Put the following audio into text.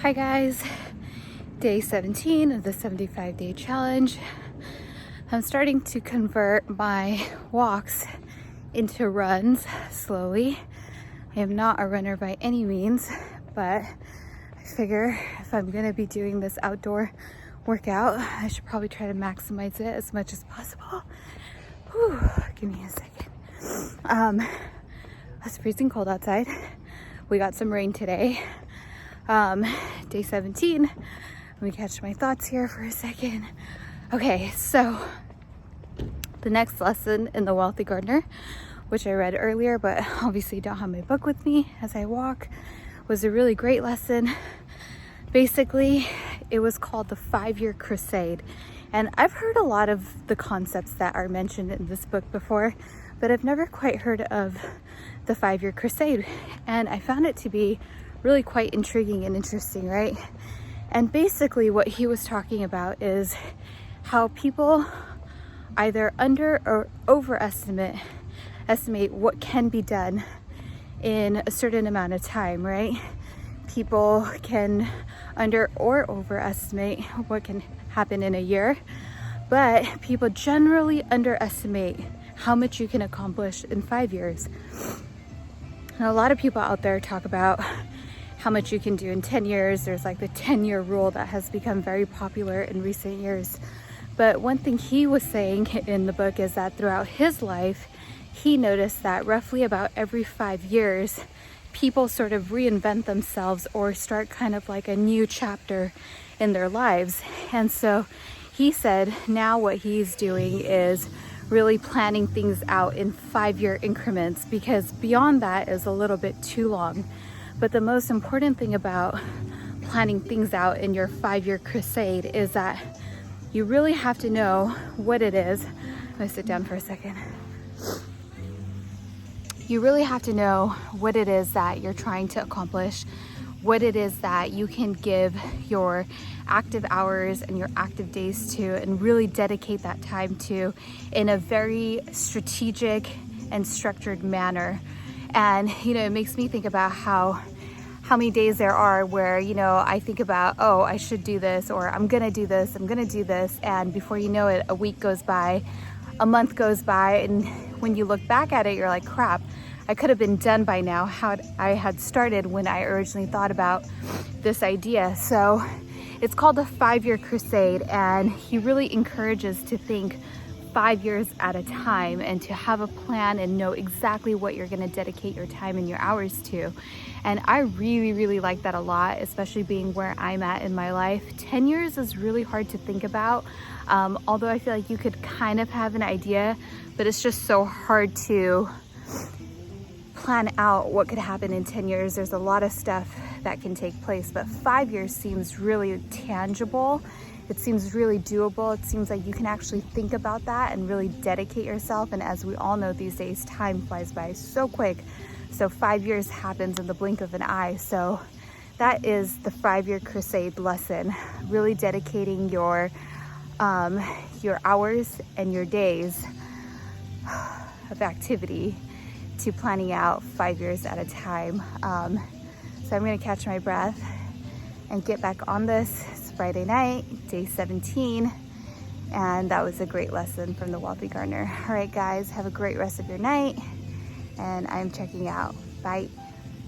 Hi guys, day 17 of the 75-day challenge. I'm starting to convert my walks into runs slowly. I am not a runner by any means, but I figure if I'm gonna be doing this outdoor workout, I should probably try to maximize it as much as possible. Whew, give me a second. It's freezing cold outside. We got some rain today. Day 17. Let me catch my thoughts here for a second. Okay, so the next lesson in The Wealthy Gardener, which I read earlier, but obviously don't have my book with me as I walk, was a really great lesson. Basically, it was called the 5-Year Crusade. And I've heard a lot of the concepts that are mentioned in this book before, but I've never quite heard of the 5-Year Crusade. And I found it to be really quite intriguing and interesting, right? And basically what he was talking about is how people either under or overestimate what can be done in a certain amount of time, right? People can under or overestimate what can happen in a year, but people generally underestimate how much you can accomplish in 5 years. And a lot of people out there talk about how much you can do in 10 years. There's like the 10-year rule that has become very popular in recent years. But one thing he was saying in the book is that throughout his life, he noticed that roughly about every 5 years, people sort of reinvent themselves or start kind of like a new chapter in their lives. And so he said now what he's doing is really planning things out in 5-year increments, because beyond that is a little bit too long. But the most important thing about planning things out in your 5-year crusade is that you really have to know what it is. I'm gonna sit down for a second. You really have to know what it is that you're trying to accomplish, what it is that you can give your active hours and your active days to, and really dedicate that time to in a very strategic and structured manner. And, it makes me think about how many days there are where, I think about, oh, I should do this, or I'm gonna do this, and before you know it, a week goes by, a month goes by, and when you look back at it, you're like, crap, I could have been done by now how I had started when I originally thought about this idea. So it's called the 5-Year Crusade, and he really encourages to think 5 years at a time and to have a plan and know exactly what you're going to dedicate your time and your hours to. And I really, really like that a lot, especially being where I'm at in my life. 10 years is really hard to think about, although I feel like you could kind of have an idea, but it's just so hard to plan out what could happen in 10 years. There's a lot of stuff that can take place, but 5 years seems really tangible. It seems really doable. It seems like you can actually think about that and really dedicate yourself. And as we all know these days, time flies by so quick. So 5 years happens in the blink of an eye. So that is the 5-Year Crusade lesson, really dedicating your hours and your days of activity to planning out 5 years at a time. So I'm gonna catch my breath and get back on this. It's Friday night, day 17, and that was a great lesson from The Wealthy Gardener. All right, guys, have a great rest of your night, and I'm checking out. Bye.